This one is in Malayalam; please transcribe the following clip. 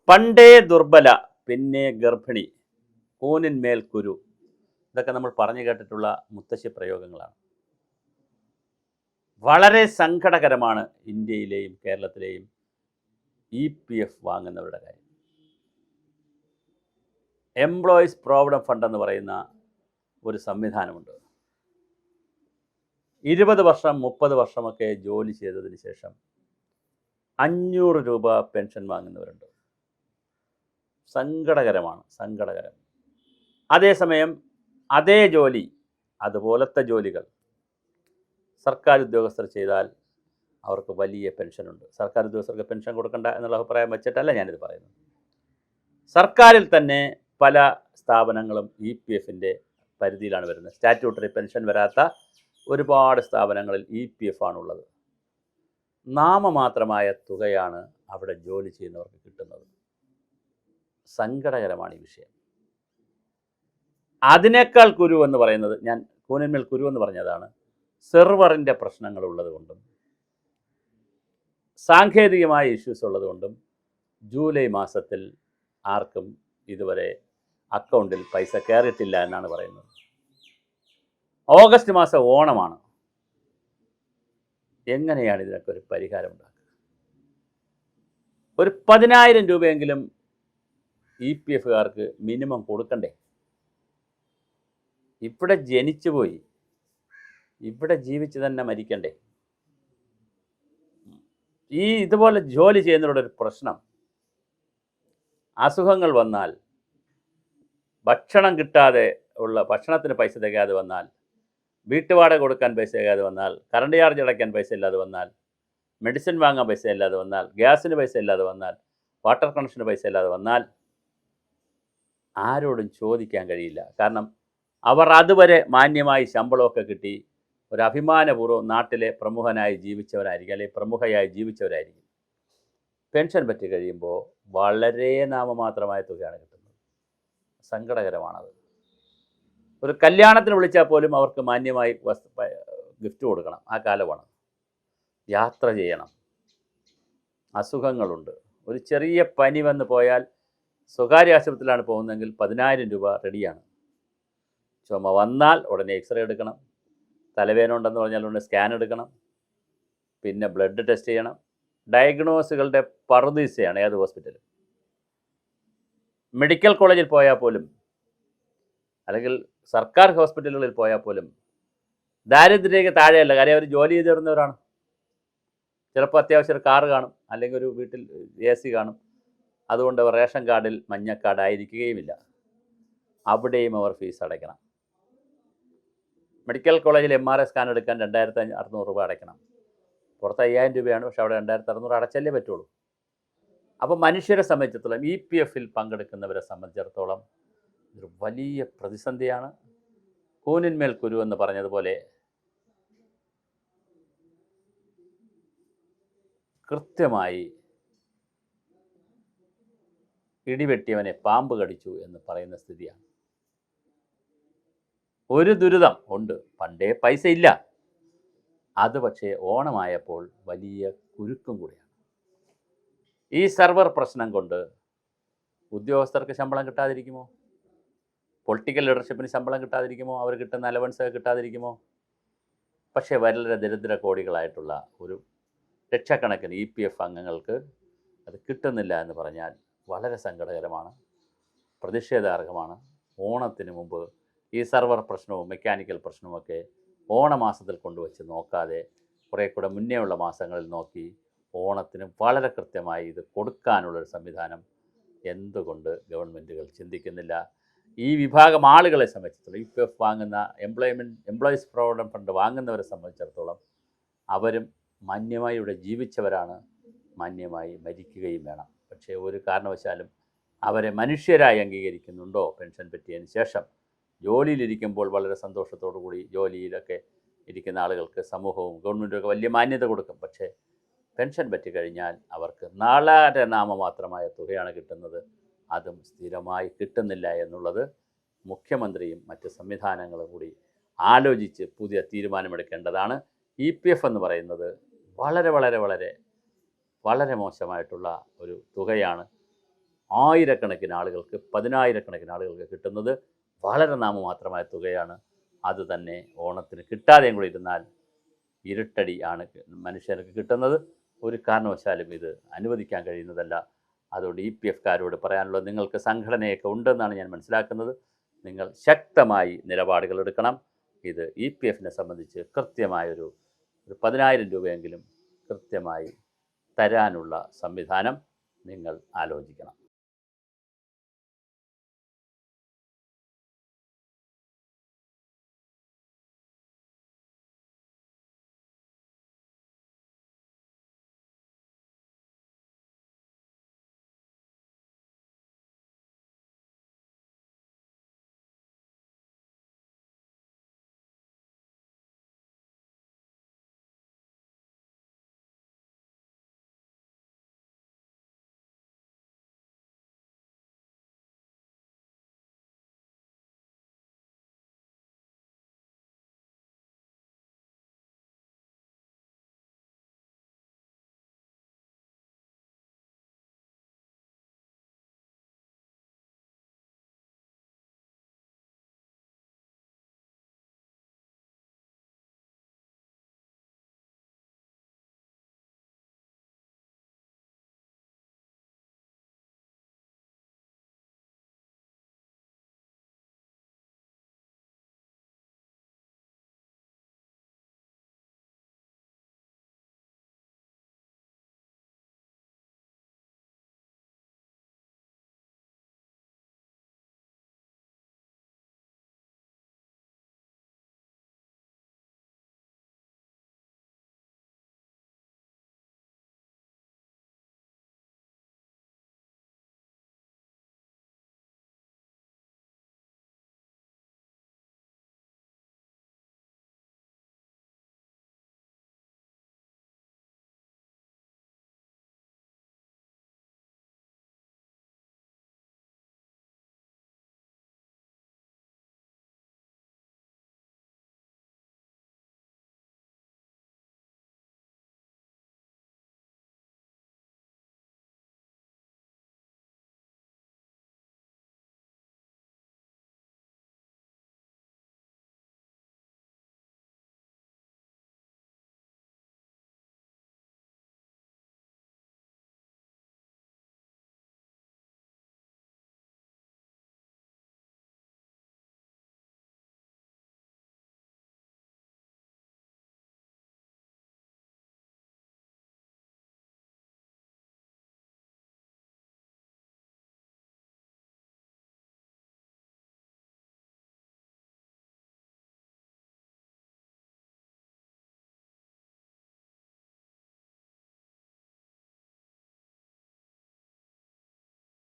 പണ്ടേ ദുർബല പിന്നെ ഗർഭിണി കൂനിന്മേൽ കുരു. ഇതൊക്കെ നമ്മൾ പറഞ്ഞു കേട്ടിട്ടുള്ള മുത്തശ്ശി പ്രയോഗങ്ങളാണ്. വളരെ സങ്കടകരമാണ് ഇന്ത്യയിലെയും കേരളത്തിലെയും EPF വാങ്ങുന്നവരുടെ കാര്യം. എംപ്ലോയീസ് പ്രോവിഡൻറ്റ് ഫണ്ട് എന്ന് പറയുന്ന ഒരു സംവിധാനമുണ്ട്. 20 വർഷം 30 വർഷമൊക്കെ ജോലി ചെയ്തതിന് ശേഷം 500 രൂപ പെൻഷൻ വാങ്ങുന്നവരുണ്ട്. സങ്കടകരമാണ്, സങ്കടകരം. അതേസമയം അതേ ജോലി, അതുപോലത്തെ ജോലികൾ സർക്കാർ ഉദ്യോഗസ്ഥർ ചെയ്താൽ അവർക്ക് വലിയ പെൻഷനുണ്ട്. സർക്കാർ ഉദ്യോഗസ്ഥർക്ക് പെൻഷൻ കൊടുക്കണ്ട എന്നുള്ള അഭിപ്രായം വെച്ചിട്ടല്ല ഞാനിത് പറയുന്നത്. സർക്കാരിൽ തന്നെ പല സ്ഥാപനങ്ങളും EPFൻ്റെ പരിധിയിലാണ് വരുന്നത്. സ്റ്റാറ്റ്യൂട്ടറി പെൻഷൻ വരാത്ത ഒരുപാട് സ്ഥാപനങ്ങളിൽ EPF ആണുള്ളത്. നാമമാത്രമായ തുകയാണ് അവിടെ ജോലി ചെയ്യുന്നവർക്ക് കിട്ടുന്നത്. സങ്കടകരമാണ് ഈ വിഷയം. അതിനേക്കാൾ കുരു എന്ന് പറയുന്നത്, ഞാൻ കൂനിന്മേൽ കുരു എന്ന് പറഞ്ഞതാണ്, സെർവറിൻ്റെ പ്രശ്നങ്ങളുള്ളത് കൊണ്ടും സാങ്കേതികമായ ഇഷ്യൂസ് ഉള്ളതുകൊണ്ടും ജൂലൈ മാസത്തിൽ ആർക്കും ഇതുവരെ അക്കൗണ്ടിൽ പൈസ കയറിയിട്ടില്ല എന്നാണ് പറയുന്നത്. ഓഗസ്റ്റ് മാസം ഓണമാണ്. എങ്ങനെയാണ് ഇതിനൊക്കെ ഒരു പരിഹാരം ഉണ്ടാക്കുക? ഒരു 10,000 രൂപയെങ്കിലും EPFകാർക്ക് മിനിമം കൊടുക്കണ്ടേ? ഇവിടെ ജനിച്ചു പോയി, ഇവിടെ ജീവിച്ച് തന്നെ മരിക്കണ്ടേ? ഇതുപോലെ ജോലി ചെയ്യുന്നവരുടെ ഒരു പ്രശ്നം, അസുഖങ്ങൾ വന്നാൽ, ഭക്ഷണം കിട്ടാതെ ഉള്ള ഭക്ഷണത്തിന് പൈസ തികയാതെ വന്നാൽ, വീട്ടുവാടക കൊടുക്കാൻ പൈസ തികയാതെ വന്നാൽ, കറണ്ട് ചാർജ് അടയ്ക്കാൻ പൈസ ഇല്ലാതെ വന്നാൽ, മെഡിസിൻ വാങ്ങാൻ പൈസ ഇല്ലാതെ വന്നാൽ, ഗ്യാസിന് പൈസ ഇല്ലാതെ വന്നാൽ, വാട്ടർ കണക്ഷന് പൈസ ഇല്ലാതെ വന്നാൽ ആരോടും ചോദിക്കാൻ കഴിയില്ല. കാരണം അവർ അതുവരെ മാന്യമായി ശമ്പളമൊക്കെ കിട്ടി ഒരു അഭിമാനപൂർവ്വം നാട്ടിലെ പ്രമുഖനായി ജീവിച്ചവരായിരിക്കും, അല്ലെങ്കിൽ പ്രമുഖയായി ജീവിച്ചവരായിരിക്കും. പെൻഷൻ പറ്റി കഴിയുമ്പോൾ വളരെ നാമമാത്രമായ തുകയാണ് കിട്ടുന്നത്. സങ്കടകരമാണത്. ഒരു കല്യാണത്തിന് വിളിച്ചാൽ പോലും അവർക്ക് മാന്യമായി ഗിഫ്റ്റ് കൊടുക്കണം. ആ കാലമാണ്. യാത്ര ചെയ്യണം, അസുഖങ്ങളുണ്ട്. ഒരു ചെറിയ പനി വന്ന് പോയാൽ സ്വകാര്യ ആശുപത്രിയിലാണ് പോകുന്നതെങ്കിൽ 10,000 രൂപ റെഡിയാണ്. ചുമ വന്നാൽ ഉടനെ എക്സ്റേ എടുക്കണം, തലവേദന ഉണ്ടെന്ന് പറഞ്ഞാൽ ഉടനെ സ്കാൻ എടുക്കണം, പിന്നെ ബ്ലഡ് ടെസ്റ്റ് ചെയ്യണം. ഡയഗ്നോസുകളുടെ പറുദീസയാണ് ഏത് ഹോസ്പിറ്റലും. മെഡിക്കൽ കോളേജിൽ പോയാൽ പോലും, അല്ലെങ്കിൽ സർക്കാർ ഹോസ്പിറ്റലുകളിൽ പോയാൽ പോലും ദാരിദ്ര്യരേഖ താഴെയല്ല. കാര്യം അവർ ജോലി ചെയ്ത് തരുന്നവരാണ്. ചിലപ്പോൾ അത്യാവശ്യം ഒരു കാറ് കാണും, അല്ലെങ്കിൽ ഒരു വീട്ടിൽ AC കാണും. അതുകൊണ്ട് അവർ റേഷൻ കാർഡിൽ മഞ്ഞ കാർഡായിരിക്കുകയുമില്ല. അവിടെയും അവർ ഫീസ് അടയ്ക്കണം. മെഡിക്കൽ കോളേജിൽ MRI സ്കാൻ എടുക്കാൻ 2,600 രൂപ അടയ്ക്കണം. പുറത്ത് 5,000 രൂപയാണ്, പക്ഷേ അവിടെ 2,600 അടച്ചല്ലേ പറ്റുള്ളൂ. അപ്പോൾ മനുഷ്യരെ സംബന്ധിച്ചിടത്തോളം, EPFൽ പങ്കെടുക്കുന്നവരെ സംബന്ധിച്ചിടത്തോളം ഒരു വലിയ പ്രതിസന്ധിയാണ്. കൂനിന്മേൽ കുരു എന്ന് പറഞ്ഞതുപോലെ കൃത്യമായി ഇടിവെട്ടിയവനെ പാമ്പ് കടിച്ചു എന്ന് പറയുന്ന സ്ഥിതിയാണ്. ഒരു ദുരിതം ഉണ്ട്, പണ്ടേ പൈസ ഇല്ല. അത് പക്ഷേ ഓണമായപ്പോൾ വലിയ കുരുക്കും കൂടിയാണ്. ഈ സെർവർ പ്രശ്നം കൊണ്ട് ഉദ്യോഗസ്ഥർക്ക് ശമ്പളം കിട്ടാതിരിക്കുമോ? പൊളിറ്റിക്കൽ ലീഡർഷിപ്പിന് ശമ്പളം കിട്ടാതിരിക്കുമോ? അവർ കിട്ടുന്ന അലവൻസ് കിട്ടാതിരിക്കുമോ? പക്ഷേ വളരെ ദരിദ്ര കോടികളായിട്ടുള്ള ഒരു ലക്ഷക്കണക്കിന് EPF അംഗങ്ങൾക്ക് അത് കിട്ടുന്നില്ല എന്ന് പറഞ്ഞാൽ വളരെ സങ്കടകരമാണ്, പ്രതിഷേധാർഹമാണ്. ഓണത്തിന് മുമ്പ് ഈ സെർവർ പ്രശ്നവും മെക്കാനിക്കൽ പ്രശ്നവുമൊക്കെ ഓണമാസത്തിൽ കൊണ്ടുവച്ച് നോക്കാതെ കുറേ കൂടെ മുന്നേ ഉള്ള മാസങ്ങളിൽ നോക്കി ഓണത്തിന് വളരെ കൃത്യമായി ഇത് കൊടുക്കാനുള്ളൊരു സംവിധാനം എന്തുകൊണ്ട് ഗവൺമെൻറ്റുകൾ ചിന്തിക്കുന്നില്ല? ഈ വിഭാഗം ആളുകളെ സംബന്ധിച്ചിടത്തോളം, EPF വാങ്ങുന്ന എംപ്ലോയീസ് പ്രോവിഡൻറ്റ് ഫണ്ട് വാങ്ങുന്നവരെ സംബന്ധിച്ചിടത്തോളം അവരും മാന്യമായി ഇവിടെ ജീവിച്ചവരാണ്, മാന്യമായി മരിക്കുകയും വേണം. പക്ഷേ ഒരു കാരണവശാലും അവരെ മനുഷ്യരായി അംഗീകരിക്കുന്നുണ്ടോ? പെൻഷൻ പറ്റിയതിന് ശേഷം ജോലിയിലിരിക്കുമ്പോൾ വളരെ സന്തോഷത്തോടു കൂടി ജോലിയിലൊക്കെ ഇരിക്കുന്ന ആളുകൾക്ക് സമൂഹവും ഗവൺമെൻറ്റൊക്കെ വലിയ മാന്യത കൊടുക്കും. പക്ഷേ പെൻഷൻ പറ്റിക്കഴിഞ്ഞാൽ അവർക്ക് വളരെ നാമമാത്രമായ തുകയാണ് കിട്ടുന്നത്. അതും സ്ഥിരമായി കിട്ടുന്നില്ല എന്നുള്ളത് മുഖ്യമന്ത്രിയും മറ്റ് സംവിധാനങ്ങളും കൂടി ആലോചിച്ച് പുതിയ തീരുമാനമെടുക്കേണ്ടതാണ്. EPF എന്ന് പറയുന്നത് വളരെ വളരെ വളരെ വളരെ മോശമായിട്ടുള്ള ഒരു തുകയാണ്. ആയിരക്കണക്കിന് ആളുകൾക്ക്, പതിനായിരക്കണക്കിന് ആളുകൾക്ക് കിട്ടുന്നത് വളരെ നാമമാത്രമായ തുകയാണ്. അത് തന്നെ ഓണത്തിന് കിട്ടാതെയും കൂടി ഇരുന്നാൽ ഇരുട്ടടി ആണ് മനുഷ്യർക്ക് കിട്ടുന്നത്. ഒരു കാരണവശാലും ഇത് അനുവദിക്കാൻ കഴിയുന്നതല്ല. അതുകൊണ്ട് EPFക്കാരോട് പറയാനുള്ളത്, നിങ്ങൾക്ക് സംഘടനയൊക്കെ ഉണ്ടെന്നാണ് ഞാൻ മനസ്സിലാക്കുന്നത്. നിങ്ങൾ ശക്തമായി നിലപാടുകൾ എടുക്കണം. ഇത് EPFനെ സംബന്ധിച്ച് കൃത്യമായൊരു 10,000 രൂപയെങ്കിലും കൃത്യമായി തരാനുള്ള സംവിധാനം നിങ്ങൾ ആലോചിക്കണം.